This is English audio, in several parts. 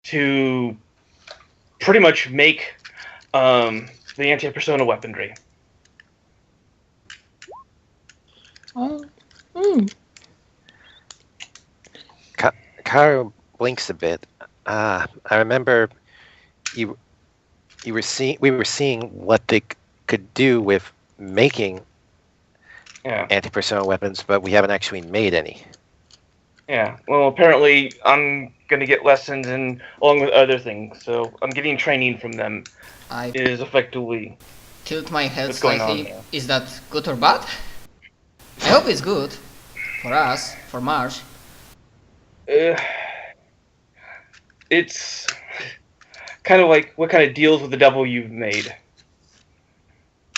to pretty much make the anti-persona weaponry. Oh. Karu blinks a bit. I remember we were seeing what they could do with making anti-persona weapons, but we haven't actually made any. Yeah, well, apparently I'm gonna get lessons along with other things, so I'm getting training from them. Is effectively tilt my head slightly. Is that good or bad? I hope it's good for us, for March. It's kind of like what kind of deals with the devil you've made.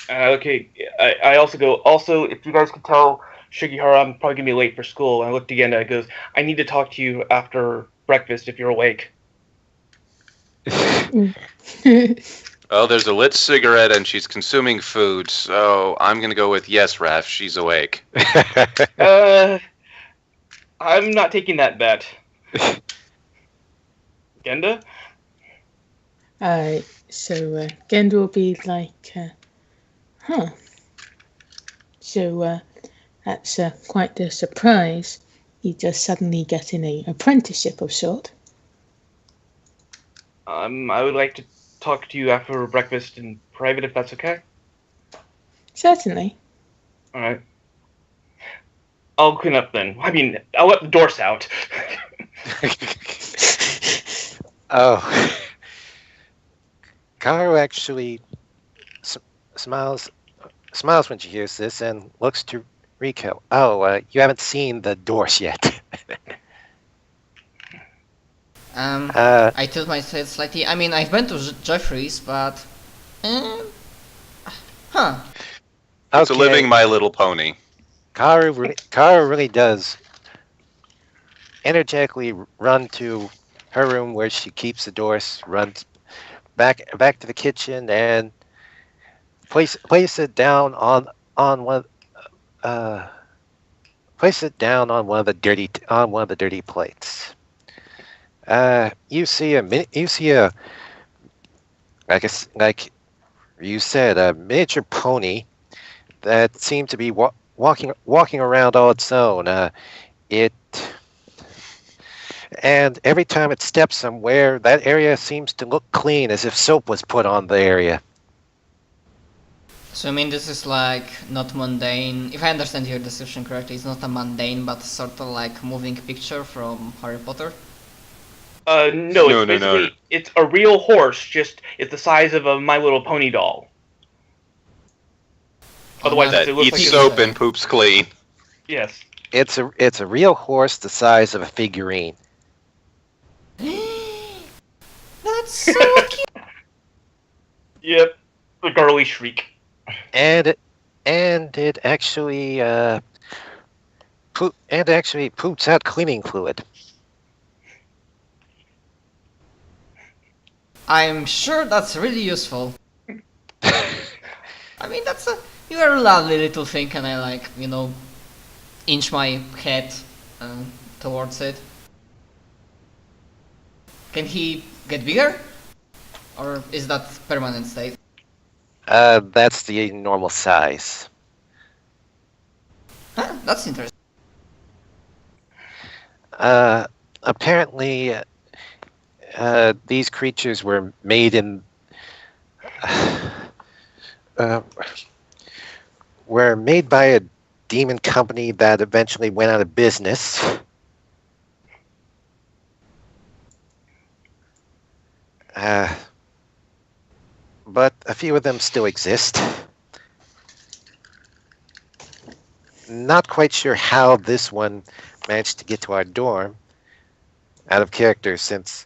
Okay, I also, if you guys could tell Shigihara I'm probably going to be late for school. And I looked again and it goes, I need to talk to you after breakfast if you're awake. Well, there's a lit cigarette and she's consuming food, so I'm going to go with yes, Raph, she's awake. I'm not taking that bet. Genda? So Genda will be like, So that's quite the surprise. You just suddenly get in an apprenticeship of sort. I would like to talk to you after breakfast in private, if that's okay. Certainly. All right. I'll clean up then. I mean, I'll let the doors out. Oh. Karu actually smiles when she hears this and looks to Rico. Oh, you haven't seen the doors yet. I tilt my head slightly. I mean, I've been to Jeffrey's, but... It's a living My Little Pony. Karu really does energetically run to her room where she keeps the doors, runs back to the kitchen, and place it down on one of the dirty plates. You see like you said, a miniature pony that seemed to be walking around all its own. And every time it steps somewhere, that area seems to look clean, as if soap was put on the area. So I mean, this is like not mundane. If I understand your description correctly, it's not a mundane, but sort of like moving picture from Harry Potter. No. It's a real horse. Just it's the size of a My Little Pony doll. Otherwise, that it looks eats like soap and poops clean. Yes. It's a real horse the size of a figurine. That's so cute. Yep. The girly shriek. And it actually poops out cleaning fluid. I'm sure that's really useful. I mean, you are a lovely little thing, and I inch my head towards it. Can he get bigger? Or is that permanent state? That's the normal size. Huh, that's interesting. Apparently, these creatures were made by a demon company that eventually went out of business. But a few of them still exist. Not quite sure how this one managed to get to our dorm. Out of character, since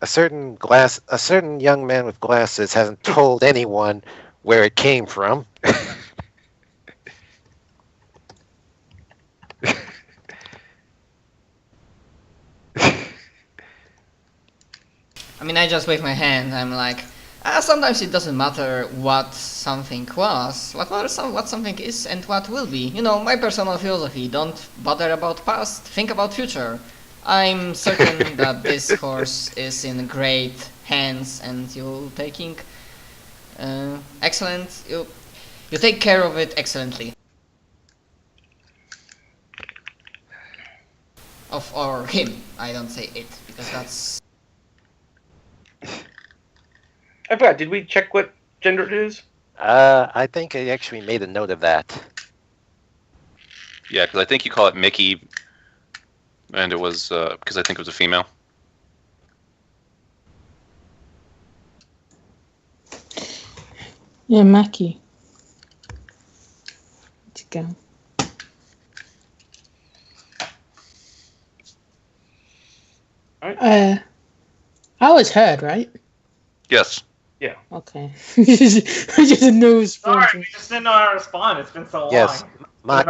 a certain young man with glasses hasn't told anyone where it came from. I mean, I just wave my hand. I'm like, sometimes it doesn't matter what something was. What matters what something is and what will be. You know, my personal philosophy. Don't bother about past, think about future. I'm certain that this horse is in great hands, and you're taking excellent. You take care of it excellently. Or him. I don't say it because that's. I forgot. Did we check what gender it is? I think I actually made a note of that. Yeah, because I think you call it Mickey, and it was because I think it was a female. Yeah, Mackie. To go. I was heard, right? Yes. Okay. Just a no response. Sorry, we just didn't know how to respond. It's been so Yes, long.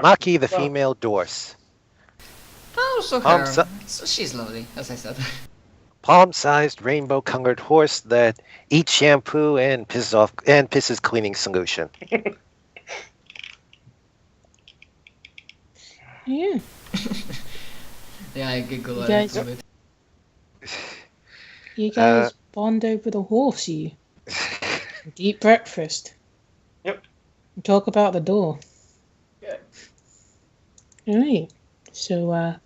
Maki, the female Dorse. Oh, so Um, her. so- She's lovely, as I said. Palm-sized, rainbow-colored horse that eats shampoo and pisses cleaning solution. Yeah. Yeah, I giggle You at guys- it a bit. You guys bond over the horse, you. Eat breakfast. Yep. And talk about the door. Good. Alright. So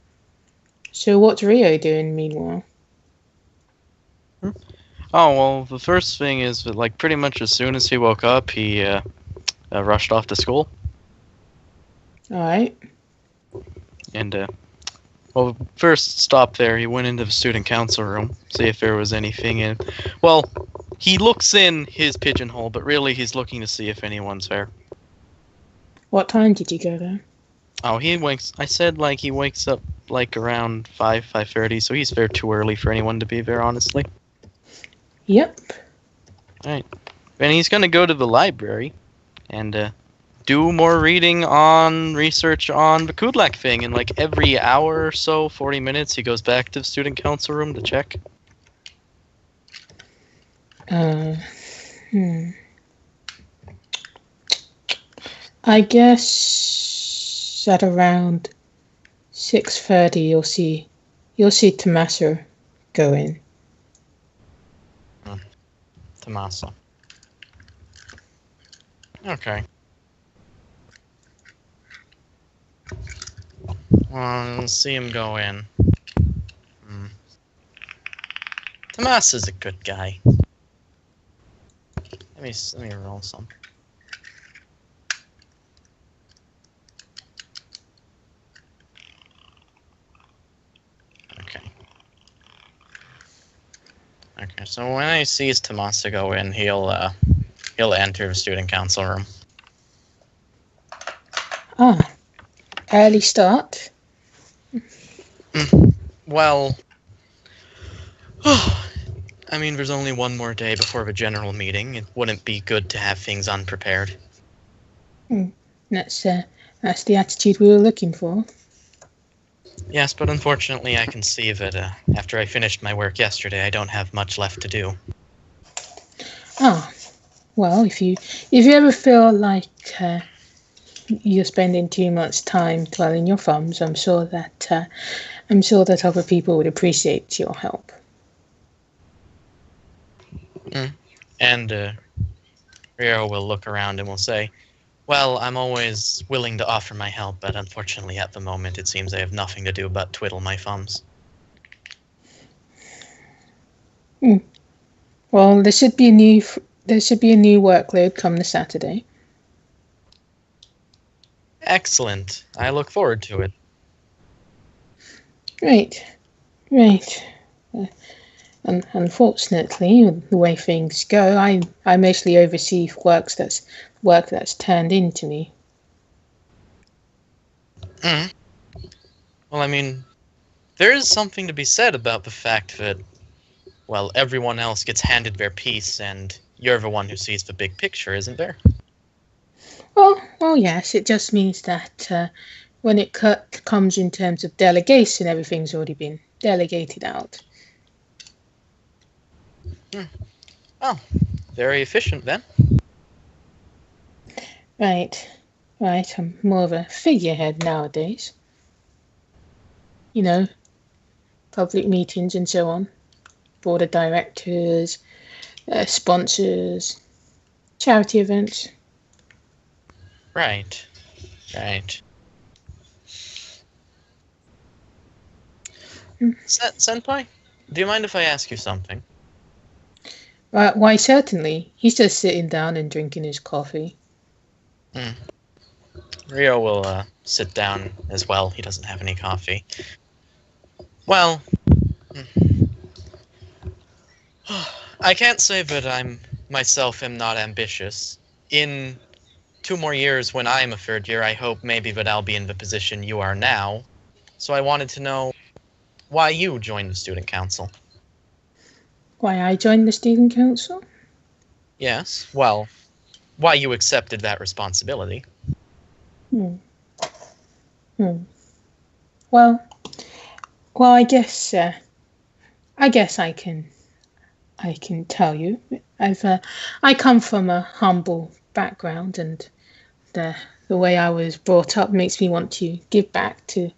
what's Rio doing meanwhile? Oh, well, the first thing is that, like, pretty much as soon as he woke up, he rushed off to school. Alright. And, well, first stop there, he went into the student council room, see if there was anything in. Well, he looks in his pigeonhole, but really he's looking to see if anyone's there. What time did you go there? Oh, he wakes. I said, like, he wakes up, like, around 5:30, so he's there too early for anyone to be there, honestly. Yep. And he's gonna go to the library and do more research on the Kudlak thing, and like every hour or so, 40 minutes, he goes back to the student council room to check. I guess at around 6:30 you'll see Tommaso go in. Tommaso. Okay. Well, see him go in. Tommaso's a good guy. Let me roll some. Okay, so when he sees Tommaso go in, he'll enter the student council room. Ah, early start. Well, I mean, there's only one more day before the general meeting. It wouldn't be good to have things unprepared. That's the attitude we were looking for. Yes, but unfortunately I can see that after I finished my work yesterday, I don't have much left to do. Ah, well, if you ever feel like you're spending too much time twirling your thumbs, I'm sure that other people would appreciate your help. And Rio will look around and will say, well, I'm always willing to offer my help, but unfortunately at the moment it seems I have nothing to do but twiddle my thumbs. Well, there should be a new workload come this Saturday. Excellent. I look forward to it. Right. Unfortunately, the way things go, I mostly oversee work that's turned into me. Well, I mean, there is something to be said about the fact that, well, everyone else gets handed their piece and you're the one who sees the big picture, isn't there? Well, yes, it just means that when it comes in terms of delegation, everything's already been delegated out. Oh, very efficient then. Right. I'm more of a figurehead nowadays. You know, public meetings and so on. Board of directors, sponsors, charity events. Right. Senpai, do you mind if I ask you something? Why, certainly. He's just sitting down and drinking his coffee. Rio will sit down as well. He doesn't have any coffee. Well, I can't say that myself am not ambitious. In 2 more years, when I am a third year, I hope maybe that I'll be in the position you are now. So I wanted to know why you joined the student council. Why I joined the student council? Yes, well, why you accepted that responsibility. Well, I guess I can tell you. I come from a humble background, and the way I was brought up makes me want to give back to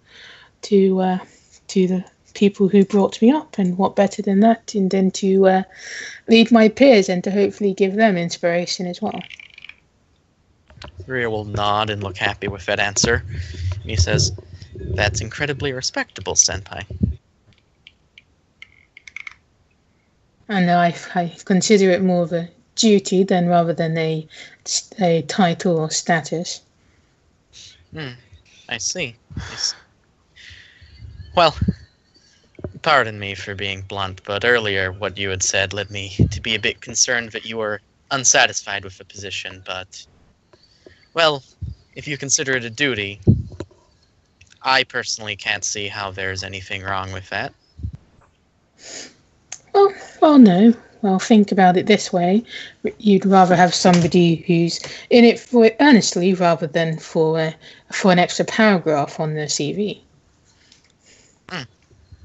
the people who brought me up, and what better than that, and then to lead my peers and to hopefully give them inspiration as well. Ria will nod and look happy with that answer. He says, "That's incredibly respectable, Senpai." And I consider it more of a duty than rather than a title or status. I see. Well, pardon me for being blunt, but earlier what you had said led me to be a bit concerned that you were unsatisfied with the position, but, well, if you consider it a duty, I personally can't see how there's anything wrong with that. Well, no. Well, think about it this way. You'd rather have somebody who's in it for it earnestly rather than for an extra paragraph on their CV.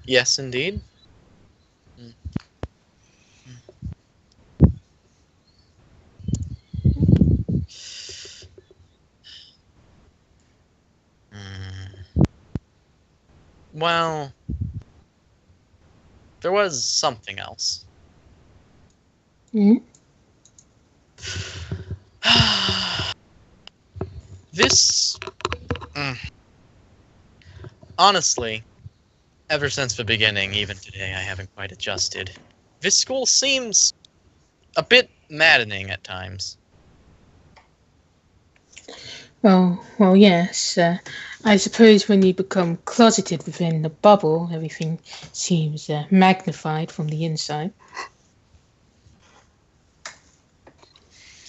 Yes, indeed. Well, there was something else. This... Honestly, ever since the beginning, even today, I haven't quite adjusted. This school seems a bit maddening at times. Well, yes. I suppose when you become closeted within the bubble, everything seems magnified from the inside.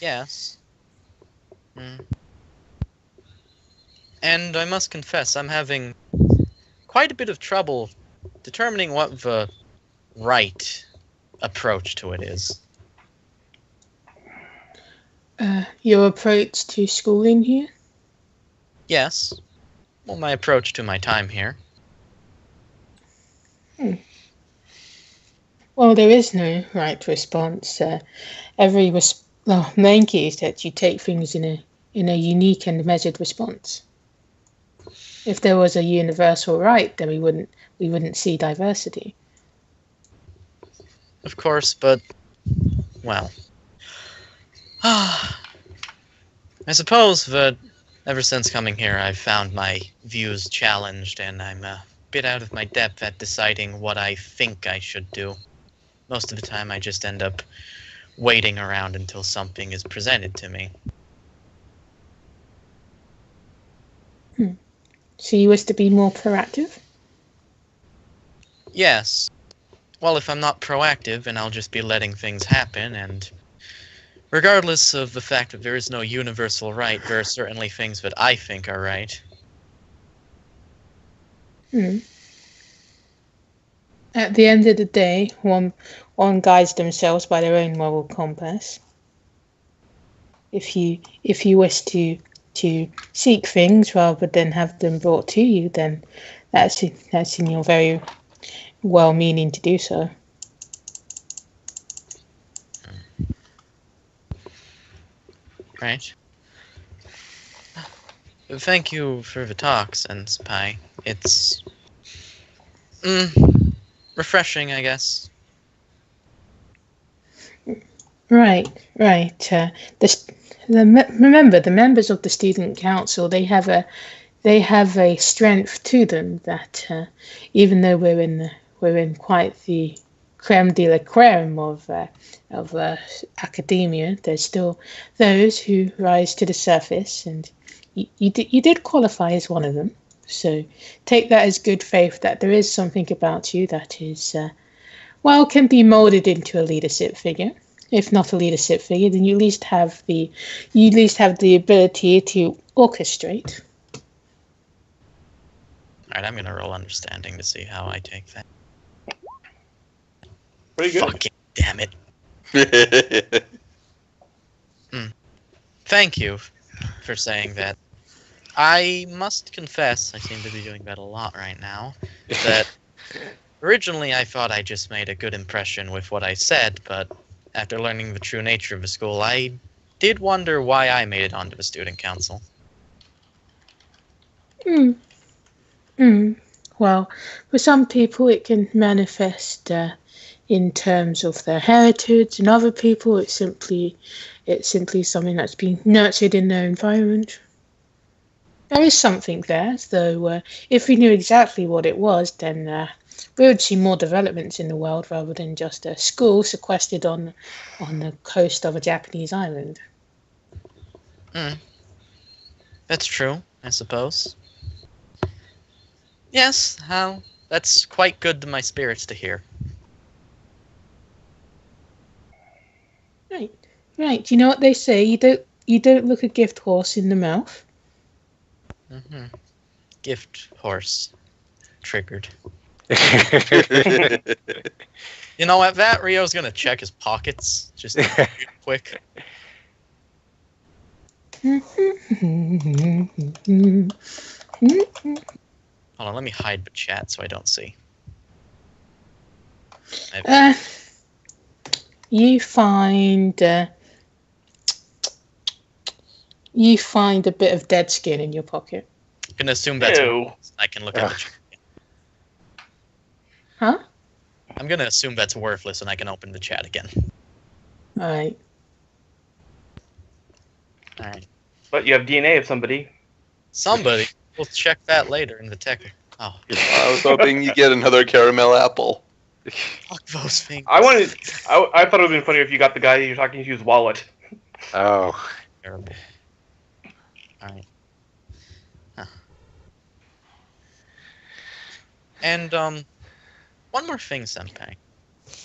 Yes. And I must confess, I'm having quite a bit of trouble determining what the right approach to it is. Your approach to schooling here? Yes. Well, my approach to my time here. Well, there is no right response. Main key is that you take things in a unique and measured response. If there was a universal right, then we wouldn't see diversity. Of course, but, well, I suppose that ever since coming here, I've found my views challenged, and I'm a bit out of my depth at deciding what I think I should do. Most of the time, I just end up waiting around until something is presented to me. So you wish to be more proactive? Yes. Well, if I'm not proactive, then I'll just be letting things happen, and regardless of the fact that there is no universal right, there are certainly things that I think are right. At the end of the day, one guides themselves by their own moral compass. If you wish to seek things rather than have them brought to you, then that's in your very well-meaning to do so. Right. Thank you for the talk, Senpai. It's... refreshing, I guess. Right, right. Remember, the members of the student council, they have a strength to them that even though we're in quite the creme de la creme of academia, there's still those who rise to the surface, and you did qualify as one of them. So take that as good faith that there is something about you that is can be molded into a leadership figure. If not a leadership figure, then you at least have the ability to orchestrate. Alright, I'm gonna roll understanding to see how I take that. Pretty good. Fucking damn it. Thank you for saying that. I must confess, I seem to be doing that a lot right now, that originally I thought I just made a good impression with what I said, but after learning the true nature of the school, I did wonder why I made it onto the student council. Well, for some people it can manifest in terms of their heritage, and other people it's simply something that's been nurtured in their environment. There is something there, though if we knew exactly what it was, then we would see more developments in the world rather than just a school sequestered on the coast of a Japanese island. That's true, I suppose. Yes, that's quite good to my spirits to hear. Right. You know what they say? You don't look a gift horse in the mouth. Gift horse. Triggered. You know, at that, Rio's gonna check his pockets, just real quick. Hold on, let me hide the chat so I don't see. You find a bit of dead skin in your pocket. I can assume that's Ew. I can look at the chat. Huh? I'm gonna assume that's worthless and I can open the chat again. Alright. Alright. But you have DNA of somebody. Somebody. We'll check that later in the tech. Oh, I was hoping you get another caramel apple. fuck those things. I thought it would have been funnier if you got the guy you're talking to's wallet. Oh. Terrible. Alright. Huh. And, one more thing, Senpai.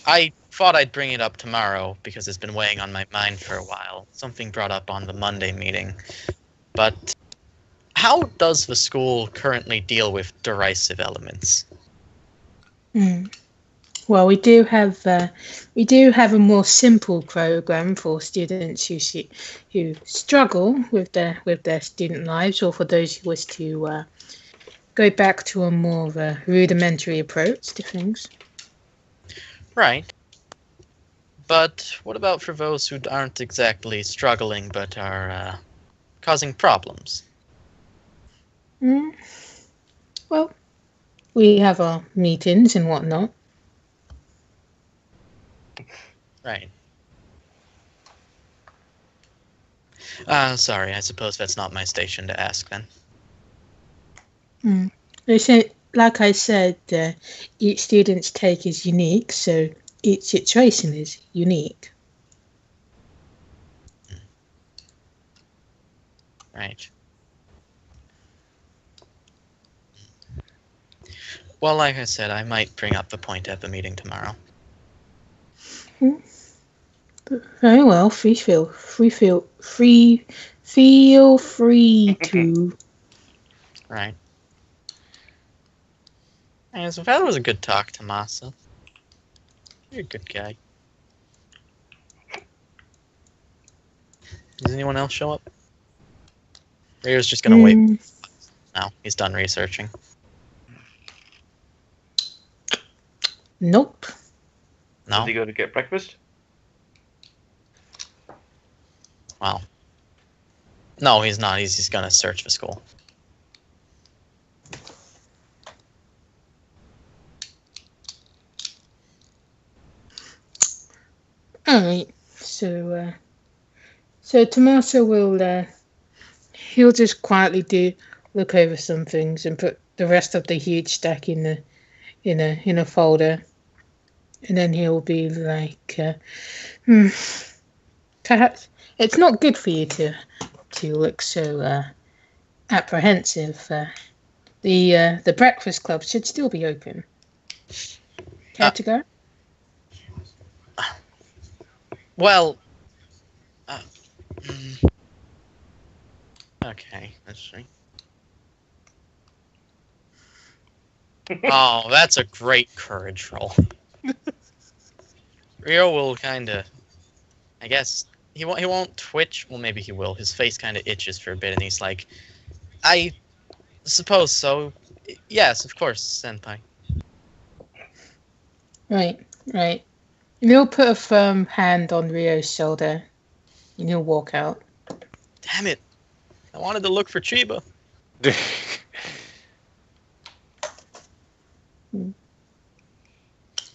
I thought I'd bring it up tomorrow because it's been weighing on my mind for a while. Something brought up on the Monday meeting. But how does the school currently deal with derisive elements? Well, we do have a more simple program for students who struggle with their student lives, or for those who wish to go back to a more rudimentary approach to things. Right. But what about for those who aren't exactly struggling but are causing problems? Well, we have our meetings and whatnot. Right. Sorry, I suppose that's not my station to ask then. Like I said, each student's take is unique, so each situation is unique. Right. Well, like I said, I might bring up the point at the meeting tomorrow. Very well. Feel free to. Right. And so that was a good talk, Tomasa. You're a good guy. Does anyone else show up? Rio's just gonna wait. No, he's done researching. Nope. No? Did he go to get breakfast? Well. No, he's not. He's gonna search for school. Alright, so Tommaso will, he'll just quietly look over some things and put the rest of the huge stack in a folder, and then he'll be like, perhaps it's not good for you to look so apprehensive. The breakfast club should still be open. Care to go? Well, okay, let's see. Oh, that's a great courage roll. Rio will kind of, I guess, he won't twitch. Well, maybe he will. His face kind of itches for a bit, and he's like, I suppose so. Yes, of course, senpai. Right. And he'll put a firm hand on Rio's shoulder, and he'll walk out. Damn it. I wanted to look for Chiba. He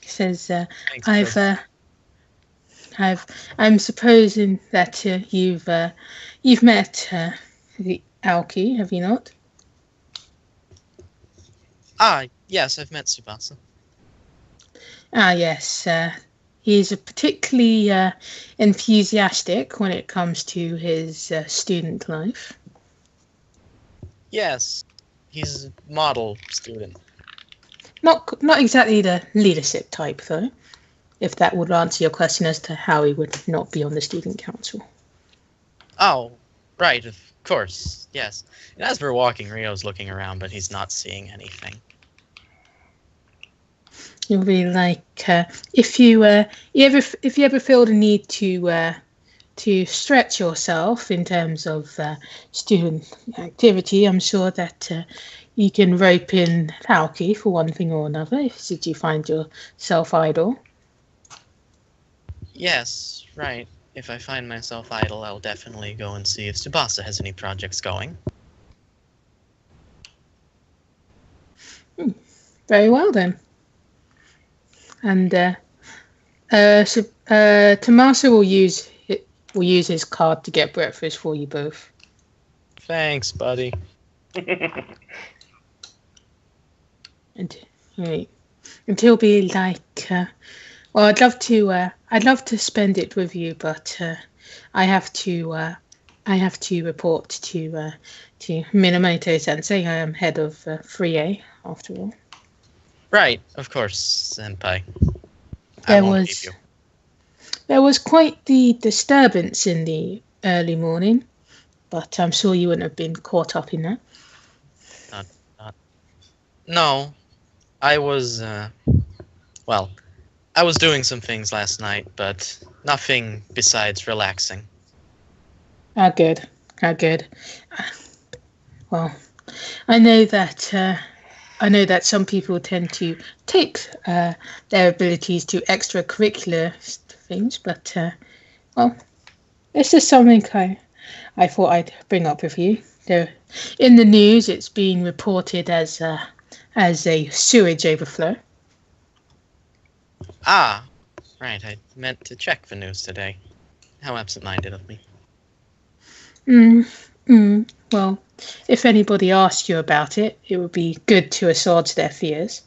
says, Thanks, I'm supposing that you've met the Aoki, have you not? Yes, I've met Tsubasa. Yes. He's particularly enthusiastic when it comes to his student life. Yes, he's a model student. Not exactly the leadership type, though, if that would answer your question as to how he would not be on the student council. Oh, right, of course, yes. And as we're walking, Rio's looking around, but he's not seeing anything. You'll be like, if you ever feel the need to stretch yourself in terms of student activity, I'm sure that you can rope in Aoki for one thing or another. Should you find yourself idle? Yes, right. If I find myself idle, I'll definitely go and see if Tsubasa has any projects going. Very well then. And Tommaso will use his card to get breakfast for you both. Thanks, buddy. And he'll be like, well, I'd love to spend it with you, but I have to report to Minamoto Sensei. I am head of 3A after all. Right, of course, senpai. I won't keep you. There was quite the disturbance in the early morning, but I'm sure you wouldn't have been caught up in that. No, I was, I was doing some things last night, but nothing besides relaxing. Good. Well, I know that some people tend to take their abilities to extracurricular things, but it's just something I thought I'd bring up with you. In the news, it's being reported as a sewage overflow. Ah, right. I meant to check the news today. How absent-minded of me. Well, if anybody asked you about it, it would be good to assuage their fears.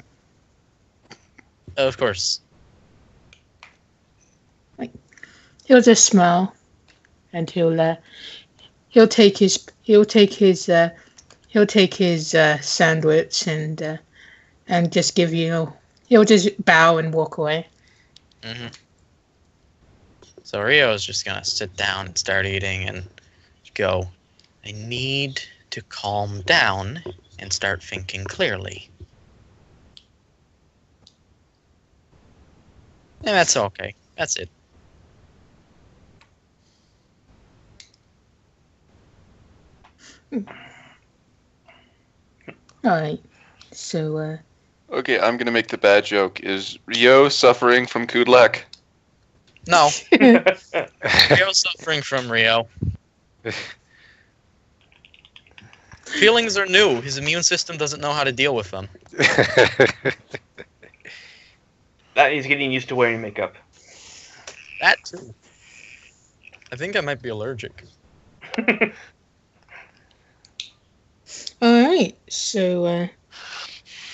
Of course. He'll just smile, and he'll take his sandwich and just give you. He'll just bow and walk away. Mm-hmm. So Rio's just gonna sit down and start eating and go, I need to calm down and start thinking clearly. And that's okay. That's it. Alright. So Okay, I'm gonna make the bad joke. Is Rio suffering from Kudlak? No. Rio's suffering from Rio. Feelings are new. His immune system doesn't know how to deal with them. That he's getting used to wearing makeup. That too. I think I might be allergic. All right. So,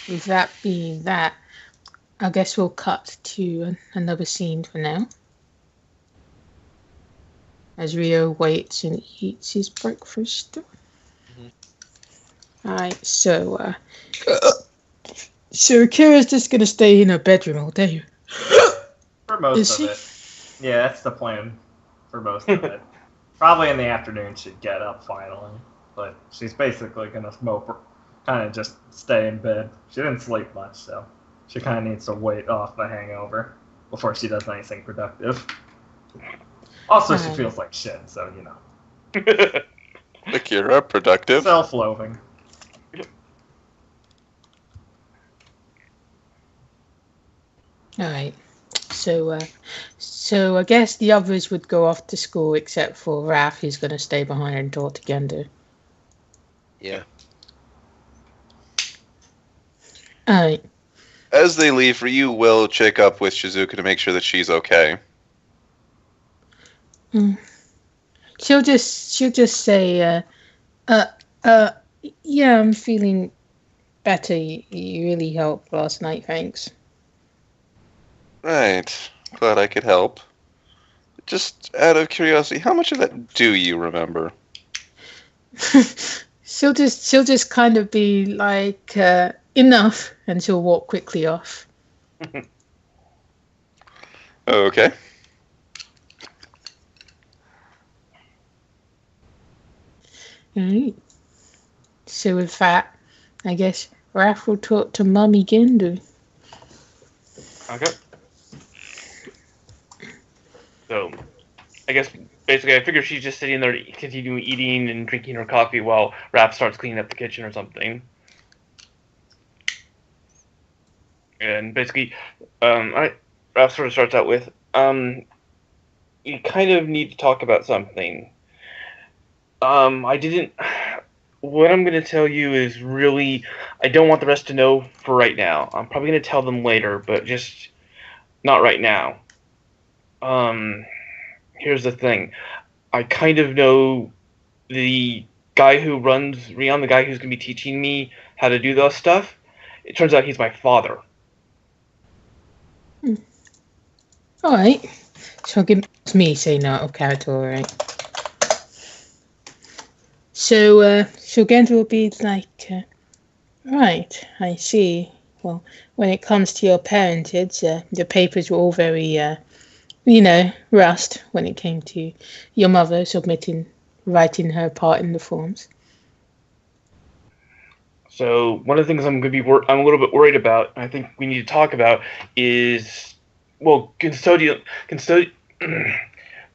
with that being that, I guess we'll cut to another scene for now. As Rio waits and eats his breakfast. Alright, so Akira's just gonna stay in her bedroom all day. For most Is of she? it. Yeah, that's the plan for most of it. Probably in the afternoon she'd get up finally. But she's basically going to smoke, kind of just stay in bed. She didn't sleep much, so she kind of needs to wait off the hangover before she does anything productive. Also, she feels like shit, so, you know. Akira, productive. Self-loathing. Alright. So I guess the others would go off to school except for Raph, who's gonna stay behind and talk to Gendo. Yeah. Alright. As they leave, Ryu will check up with Shizuka to make sure that she's okay. She'll just say, yeah, I'm feeling better. You really helped last night, thanks. Right. Glad I could help. Just out of curiosity, how much of that do you remember? She'll just kind of be like, enough, and she'll walk quickly off. Okay. Alright. So with that, I guess Raph will talk to Mummy Gendo. Okay. So, I guess basically I figure she's just sitting there continuing eating and drinking her coffee while Raph starts cleaning up the kitchen or something. And basically, Raph sort of starts out with, you kind of need to talk about something. What I'm going to tell you is really, I don't want the rest to know for right now. I'm probably going to tell them later, but just not right now. Here's the thing. I kind of know the guy who runs Rion, the guy who's going to be teaching me how to do those stuff. It turns out he's my father. Alright. So give me saying that of character, alright. So Gendo will be like, right, I see. Well, when it comes to your parentage, the papers were all very, rushed when it came to your mother writing her part in the forms. So one of the things I'm going to be I'm a little bit worried about, and I think we need to talk about, is, well,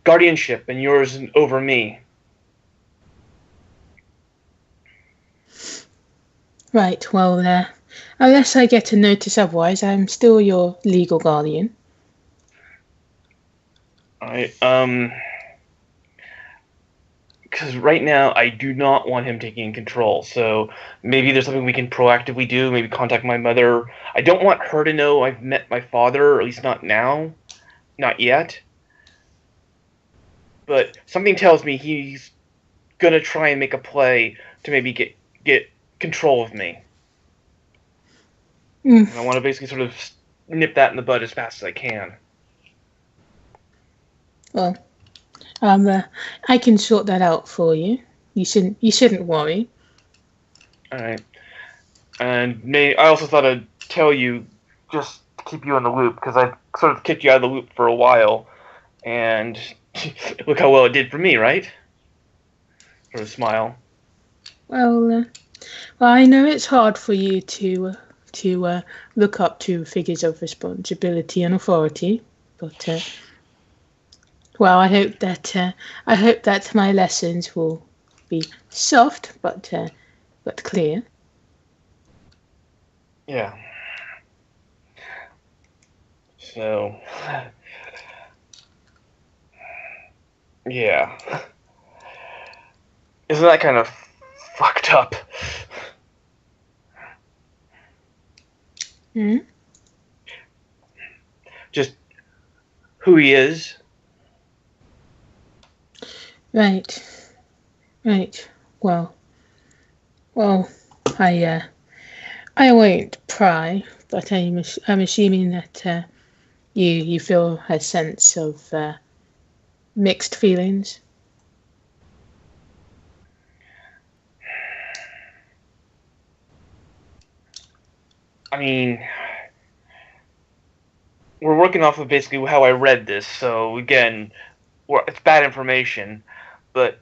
guardianship and yours over me. Right, well, unless I get a notice otherwise, I'm still your legal guardian. Because right now I do not want him taking control, so maybe there's something we can proactively do, maybe contact my mother. I don't want her to know I've met my father, or at least not now. Not yet. But something tells me he's gonna try and make a play to maybe get control of me. And I want to basically sort of nip that in the bud as fast as I can. Well, I can sort that out for you. You shouldn't worry. All right. And I also thought I'd tell you, just to keep you in the loop, because I sort of kicked you out of the loop for a while, and look how well it did for me, right? Sort of smile. Well, I know it's hard for you to look up to figures of responsibility and authority, but well, I hope that my lessons will be soft but clear. Yeah. So, yeah. Isn't that kind of fucked up? Just who he is, Right. Right. Well, I won't pry, but I'm assuming that you feel a sense of mixed feelings. I mean, we're working off of basically how I read this, so again, it's bad information, but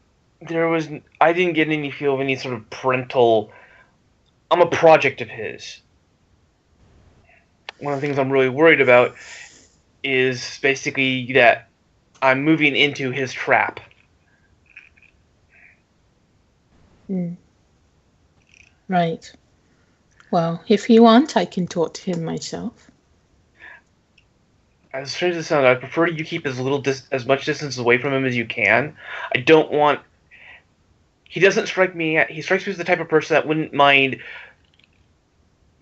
I didn't get any feel of any sort of parental. I'm a project of his. One of the things I'm really worried about is basically that I'm moving into his trap. Right. Well, if you want, I can talk to him myself. As strange as it sounds, I prefer you keep as much distance away from him as you can. I don't want. He doesn't strike me. He strikes me as the type of person that wouldn't mind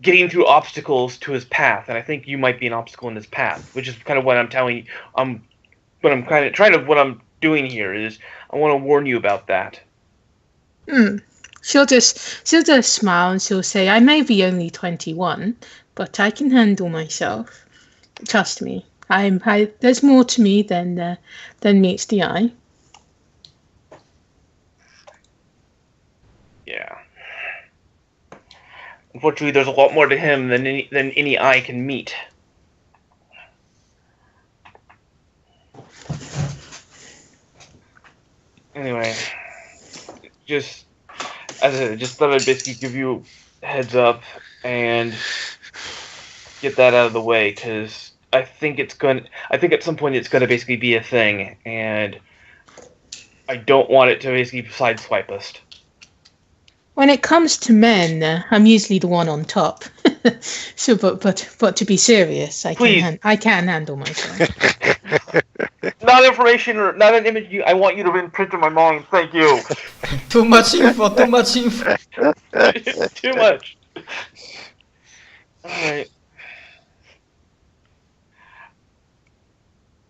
getting through obstacles to his path, and I think you might be an obstacle in his path, which is kind of what I'm telling you. What I'm doing here is I want to warn you about that. She'll just smile and she'll say, "I may be only 21, but I can handle myself. Trust me. There's more to me than meets the eye." Yeah. Unfortunately, there's a lot more to him than any eye can meet. Anyway, just as I said, just thought I'd basically give you a heads up and get that out of the way, because I think at some point it's gonna basically be a thing, and I don't want it to basically sideswipe us. When it comes to men, I'm usually the one on top. So, but to be serious, I can handle myself. Not information or not an image. I want you to imprint in my mind. Thank you. Too much info. Too much info. Too much. Alright.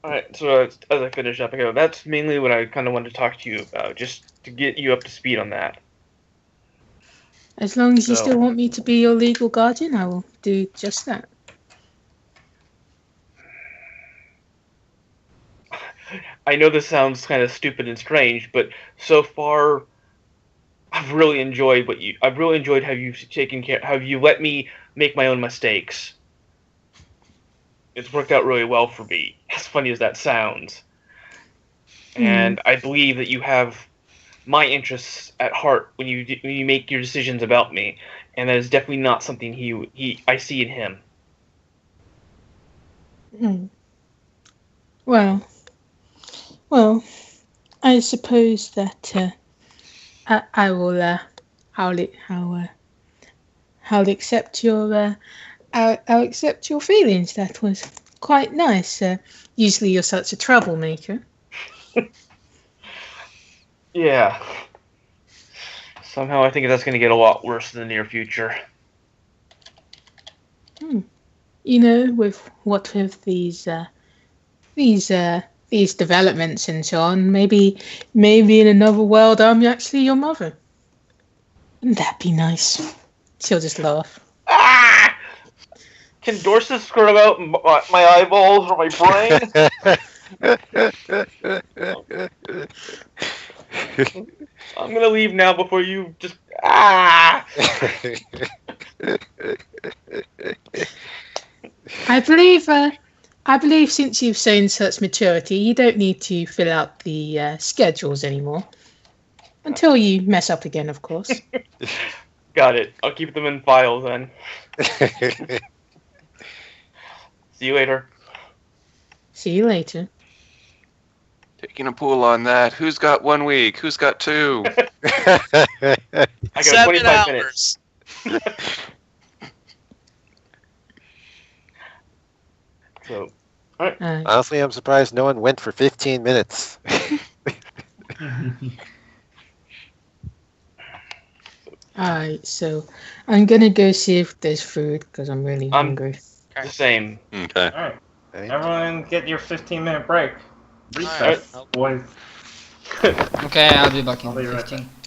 Alright, so as I finish up, that's mainly what I kind of wanted to talk to you about, just to get you up to speed on that. As long as you still want me to be your legal guardian, I will do just that. I know this sounds kind of stupid and strange, but so far, I've really enjoyed how you've taken care, how you let me make my own mistakes. It's worked out really well for me, as funny as that sounds. And I believe that you have my interests at heart when you make your decisions about me, and that is definitely not something I see in him. Well, I suppose that I'll accept I'll accept your feelings. That was quite nice. Usually you're such a troublemaker. Yeah. Somehow I think that's going to get a lot worse in the near future. You know, with these developments and so on, maybe in another world I'm actually your mother. Wouldn't that be nice? She'll just laugh. Ah! Can Dorset scrub out my eyeballs or my brain? I'm gonna leave now before you just. Ah! I believe since you've shown such maturity, you don't need to fill out the schedules anymore. Until you mess up again, of course. Got it. I'll keep them in files then. See you later. See you later. Taking a pool on that. Who's got 1 week? Who's got 2? I got 7 25 hours. minutes. So, all right. Honestly, I'm surprised no one went for 15 minutes. Alright, so I'm gonna go see if there's food because I'm really hungry. The same. Okay. Alright. Everyone get your 15-minute break. Alright. Boys. Okay, I'll be back I'll in be right 15.